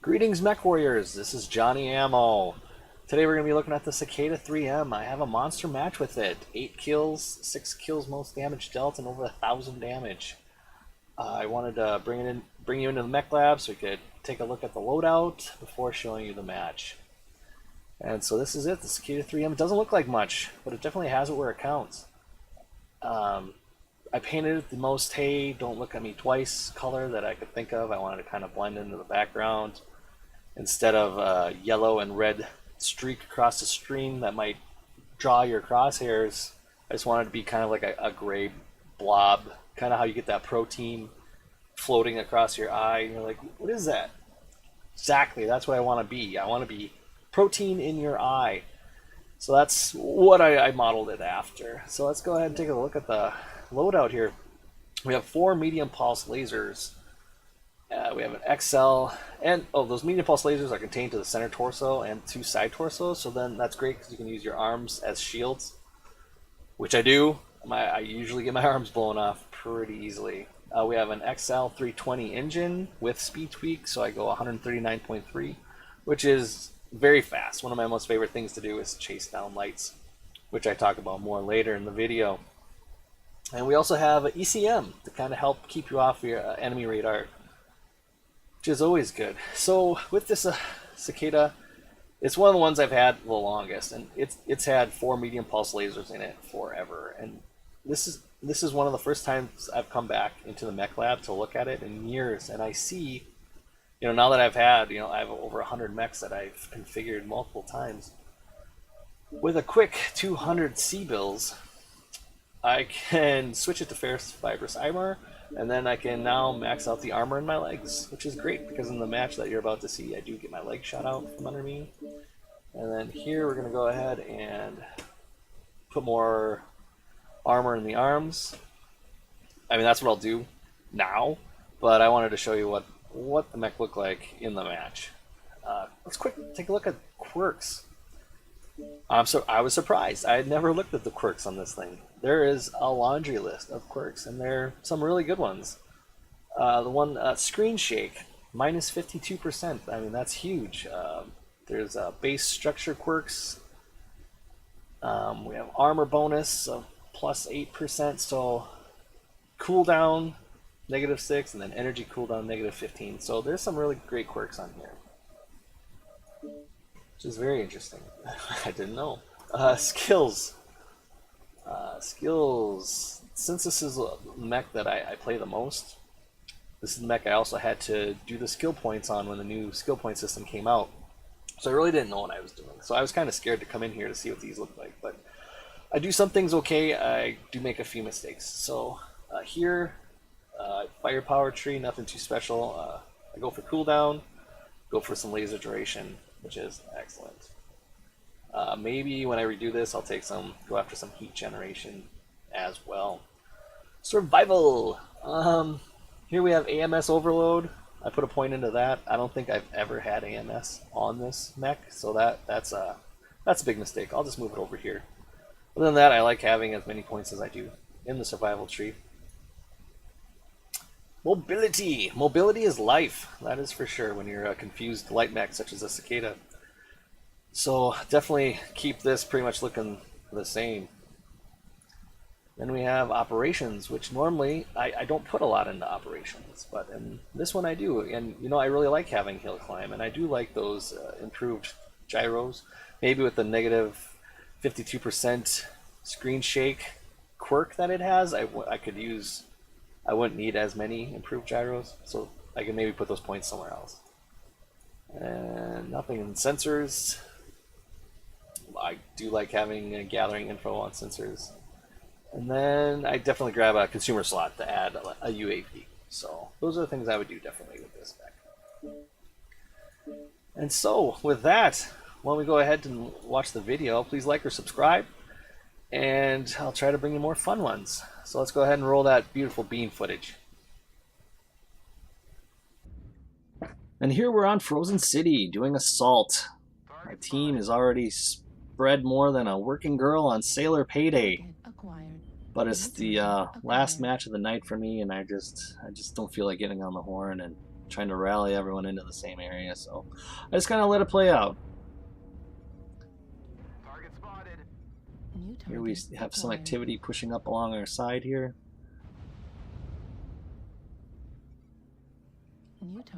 Greetings, Mech Warriors. This is Johnny Ammo. Today we're going to be looking at the Cicada 3M. I have a monster match with it. 8 kills, 6 kills most damage dealt, and over 1,000 damage. I wanted to bring you into the Mech Lab so we could take a look at the loadout before showing you the match. And so this is it, the Cicada 3M. It doesn't look like much, but it definitely has it where it counts. I painted it the most hey, don't look at me twice color that I could think of. I wanted to kind of blend into the background. Instead of a yellow and red streak across the screen that might draw your crosshairs, I just wanted it to be kind of like a gray blob, kind of how you get that protein floating across your eye. And you're like, what is that? Exactly, that's what I want to be. I want to be protein in your eye. So that's what I modeled it after. So let's go ahead and take a look at the loadout here. We have 4 medium pulse lasers. We have an XL, and those medium pulse lasers are contained to the center torso and 2 side torsos, so then that's great because you can use your arms as shields, which I do. I usually get my arms blown off pretty easily. We have an XL 320 engine with speed tweak, so I go 139.3, which is very fast. One of my most favorite things to do is chase down lights, which I talk about more later in the video. And we also have an ECM to kind of help keep you off your enemy radar, which is always good. So with this Cicada, it's one of the ones I've had the longest, and it's had 4 medium pulse lasers in it forever. And this is one of the first times I've come back into the Mech Lab to look at it in years, and I see, now that I've had, I have over 100 mechs that I've configured multiple times. With a quick 200 C-bills, I can switch it to ferrous fibrous armor, and then I can now max out the armor in my legs, which is great because in the match that you're about to see, I do get my leg shot out from under me. And then here we're going to go ahead and put more armor in the arms. I mean, that's what I'll do now, but I wanted to show you what the mech looked like in the match. Let's take a look at quirks. I was surprised. I had never looked at the quirks on this thing. There is a laundry list of quirks, and there are some really good ones. The one, screen shake, minus 52%. I mean, that's huge. There's base structure quirks. We have armor bonus of plus 8%, so cooldown, -6, and then energy cooldown, -15. So there's some really great quirks on here, which is very interesting. I didn't know. Skills. Skills. Since this is a mech that I play the most, this is the mech I also had to do the skill points on when the new skill point system came out. So I really didn't know what I was doing. So I was kind of scared to come in here to see what these look like. But I do some things okay. I do make a few mistakes. So here, firepower tree, nothing too special. I go for cooldown, go for some laser duration, which is excellent. Maybe when I redo this, I'll go after some heat generation as well. Survival. Here we have AMS overload. I put a point into that. I don't think I've ever had AMS on this mech, so that's a big mistake. I'll just move it over here. Other than that, I like having as many points as I do in the survival tree. Mobility. Mobility is life. That is for sure when you're a confused light mech such as a Cicada. So definitely keep this pretty much looking the same. Then we have operations, which normally I don't put a lot into operations, but in this one I do. And I really like having hill climb, and I do like those improved gyros. Maybe with the -52% screen shake quirk that it has, I wouldn't need as many improved gyros, so I can maybe put those points somewhere else. And nothing in sensors. I do like having gathering info on sensors. And then I definitely grab a consumer slot to add a UAV. So those are the things I would do definitely with this mech. And so with that, why don't we go ahead and watch the video. Please like or subscribe, and I'll try to bring you more fun ones. So let's go ahead and roll that beautiful beam footage. And here we're on Frozen City doing Assault. My team is already spread more than a working girl on Sailor Payday. But it's the last match of the night for me, and I just don't feel like getting on the horn and trying to rally everyone into the same area. So I just kind of let it play out. Target spotted. Here we have some activity pushing up along our side here.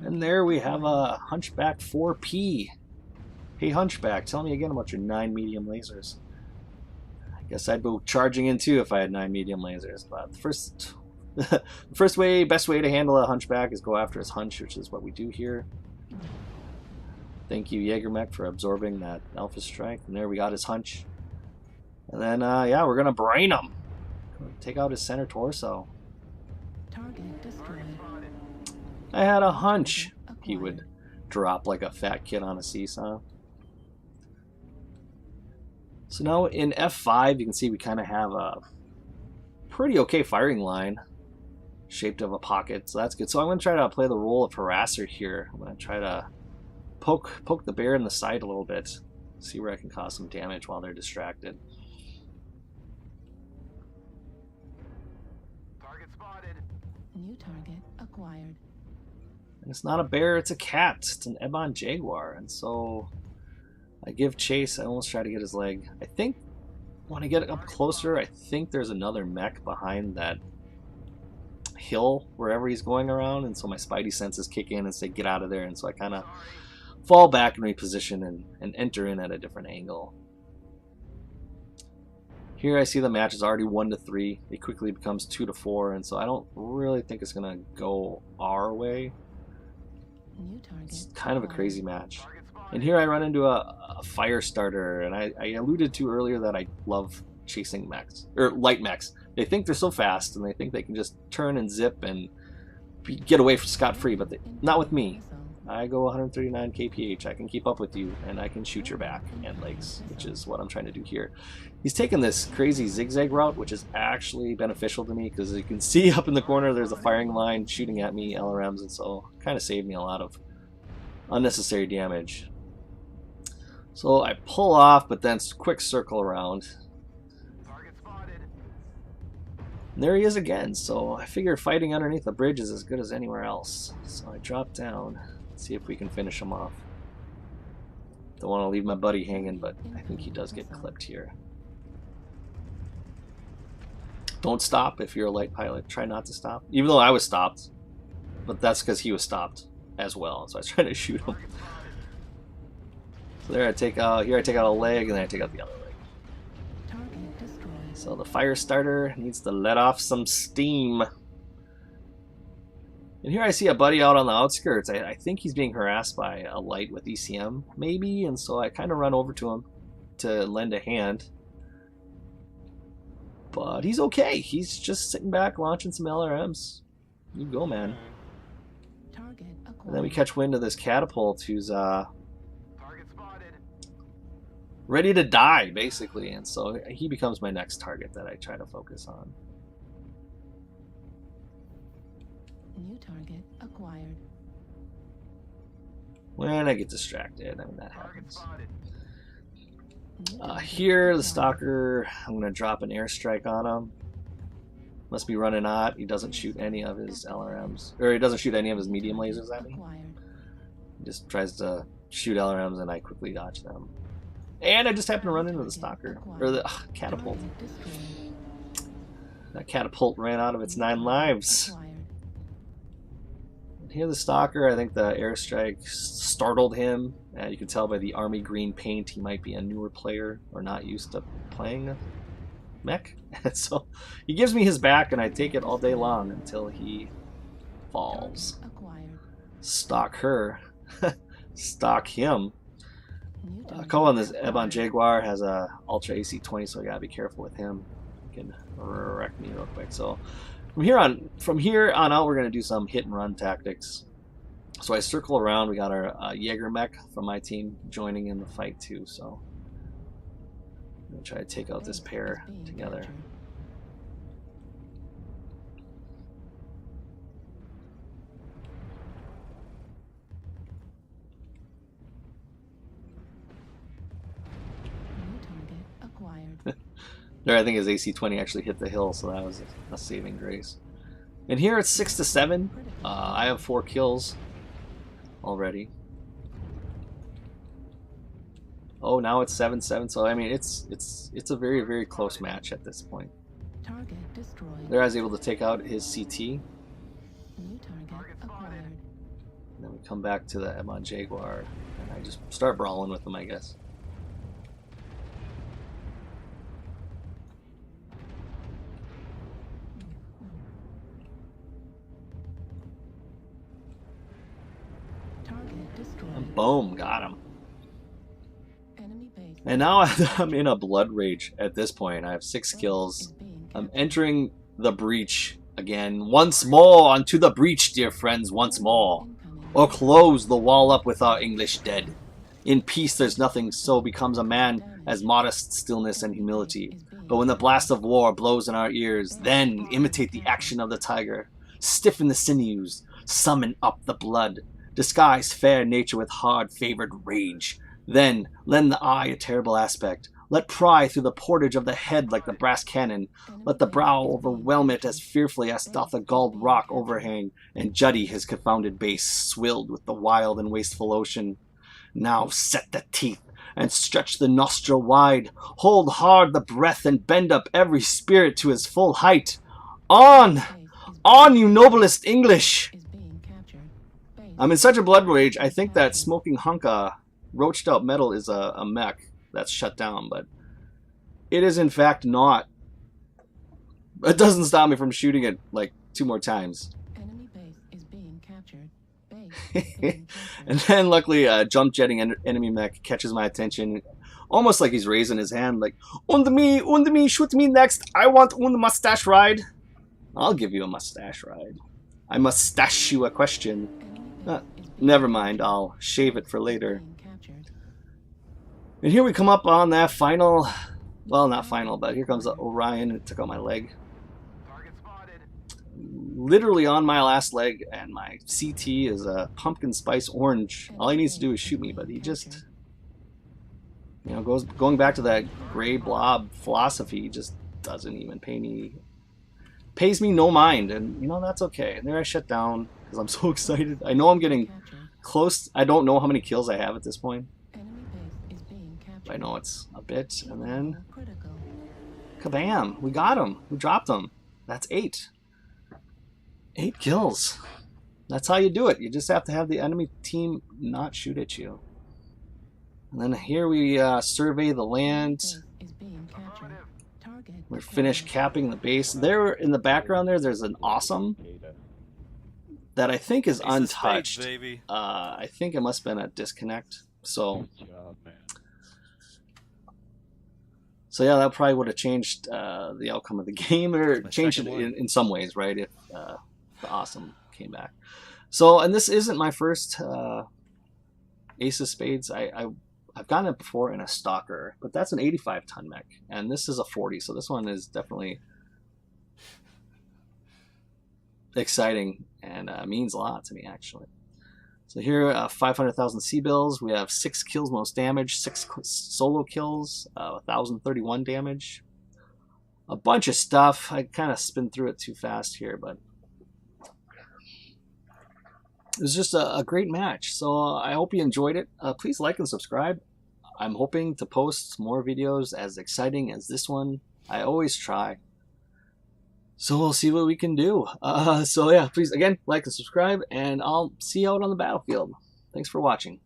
And there we have a Hunchback 4P. Hey Hunchback, tell me again about your 9 medium lasers. I guess I'd go charging in too if I had 9 medium lasers, but the best way to handle a Hunchback is go after his hunch, which is what we do here. Thank you Mech for absorbing that Alpha Strike, and there we got his hunch. And then yeah, we're gonna brain him. Take out his center torso. Target destroyed. I had a hunch he would drop like a fat kid on a seesaw. So now in F5, you can see we kind of have a pretty okay firing line shaped of a pocket, so that's good. So I'm going to try to play the role of harasser here. I'm going to try to poke the bear in the side a little bit, see where I can cause some damage while they're distracted. Target spotted. New target acquired. And it's not a bear, it's a cat. It's an Ebon Jaguar, and so I give chase. I almost try to get his leg. I think when I get up closer, I think there's another mech behind that hill wherever he's going around, and so my spidey senses kick in and say get out of there, and so I kind of fall back and reposition and enter in at a different angle. Here I see the match is already 1-3. It quickly becomes 2-4, and so I don't really think it's going to go our way. It's kind of a crazy match. And here I run into a fire starter, and I alluded to earlier that I love chasing mechs, or light mechs. They think they're so fast, and they think they can just turn and zip and get away scot-free, but not with me. I go 139 kph, I can keep up with you, and I can shoot your back and legs, which is what I'm trying to do here. He's taken this crazy zigzag route, which is actually beneficial to me, because you can see up in the corner there's a firing line shooting at me, LRMs, and so kind of saved me a lot of unnecessary damage. So I pull off, but then quick circle around. And there he is again, so I figure fighting underneath the bridge is as good as anywhere else. So I drop down, see if we can finish him off. Don't want to leave my buddy hanging, but I think he does get clipped here. Don't stop if you're a light pilot. Try not to stop. Even though I was stopped, but that's because he was stopped as well. So I was trying to shoot him. So there I take out, here I take out a leg, and then I take out the other leg. So the fire starter needs to let off some steam. And here I see a buddy out on the outskirts. I think he's being harassed by a light with ECM, maybe, and so I kind of run over to him to lend a hand. But he's okay. He's just sitting back launching some LRMs. You go, man. And then we catch wind of this catapult who's ready to die, basically, and so he becomes my next target that I try to focus on. New target acquired. When I get distracted, I mean, that happens. Here, the stalker, I'm going to drop an airstrike on him. Must be running hot. He doesn't shoot any of his LRMs, or he doesn't shoot any of his medium lasers at me. He just tries to shoot LRMs, and I quickly dodge them. And I just happen to run into the stalker, or the catapult. That catapult ran out of its 9 lives. And here the stalker, I think the airstrike startled him. You can tell by the army green paint he might be a newer player or not used to playing mech. So he gives me his back, and I take it all day long until he falls. Stalk her. Stalk him. Colin, this Ebon Jaguar has a Ultra AC-20, so I gotta be careful with him. He can wreck me real quick. So from here on out, we're gonna do some hit and run tactics. So I circle around. We got our Jaeger mech from my team joining in the fight too. So I'm gonna try to take out this pair together. There, I think his AC-20 actually hit the hill, so that was a saving grace. And here it's 6-7. I have 4 kills. already. Oh, now it's 7-7. So I mean, it's a very, very close match at this point. Target destroyed. There I was able to take out his CT. New target acquired. And then we come back to the M1 Jaguar, and I just start brawling with them, I guess. Target destroyed. And boom, got him. Enemy base And now I'm in a blood rage at this point. I have 6 kills. is being I'm captured. entering the breach again. Once more onto the breach, dear friends, once more. Incoming. Or close the wall up with our English dead. In peace there's nothing, so becomes a man as modest stillness and humility. But when the blast of war blows in our ears, then imitate the action of the tiger. Stiffen the sinews, summon up the blood. Disguise fair nature with hard favored rage. Then lend the eye a terrible aspect. Let pry through the portage of the head like the brass cannon. Let the brow overwhelm it as fearfully as doth a galled rock overhang, and Juddy his confounded base, swilled with the wild and wasteful ocean. Now set the teeth, and stretch the nostril wide. Hold hard the breath, and bend up every spirit to his full height. On! Base On, you noblest English! is being captured. Base I'm in such a blood rage, I think that smoking hunka roached out metal is a mech that's shut down, but it is in fact not. It doesn't stop me from shooting it like 2 more times. enemy base is being captured. Base is being captured. And then luckily jump jetting enemy mech catches my attention, almost like he's raising his hand like, und me, shoot me next, I want mustache ride. I'll give you a mustache ride. I mustache you a question. Enemy Uh, base is Never mind, I'll shave it for later. being captured. And here we come up on that final, well, not final, but here comes the Orion. It took out my leg. Target spotted. Literally on my last leg, and my CT is a pumpkin spice orange. All he needs to do is shoot me, but he just, you know, going back to that gray blob philosophy, he just doesn't even pays me no mind, and you know, that's okay. And there I shut down because I'm so excited. I know I'm getting Captured. close. I don't know how many kills I have at this point. Enemy base is being captured. I know it's a bit, and then Critical. kabam! We got him. We dropped him. That's 8. 8 kills. That's how you do it. You just have to have the enemy team not shoot at you. And then here we survey the land. Base is being captured. Target. We're finished capping the base. There in the background there's an awesome that I think is Ace of Spades, untouched. baby. I think it must have been a disconnect. So yeah, that probably would have changed the outcome of the game, or My changed it second one. in some ways, right? If the awesome came back. So, and this isn't my first Ace of Spades. I've gotten it before in a Stalker, but that's an 85-ton mech, and this is a 40. So this one is definitely exciting and means a lot to me, actually. So here, 500,000 C-bills. We have 6 kills, most damage, 6 solo kills, 1,031 damage. A bunch of stuff. I kind of spin through it too fast here, but it was just a great match. So I hope you enjoyed it. Please like and subscribe. I'm hoping to post more videos as exciting as this one. I always try. So we'll see what we can do. So yeah, please, again, like and subscribe, and I'll see you out on the battlefield. Thanks for watching.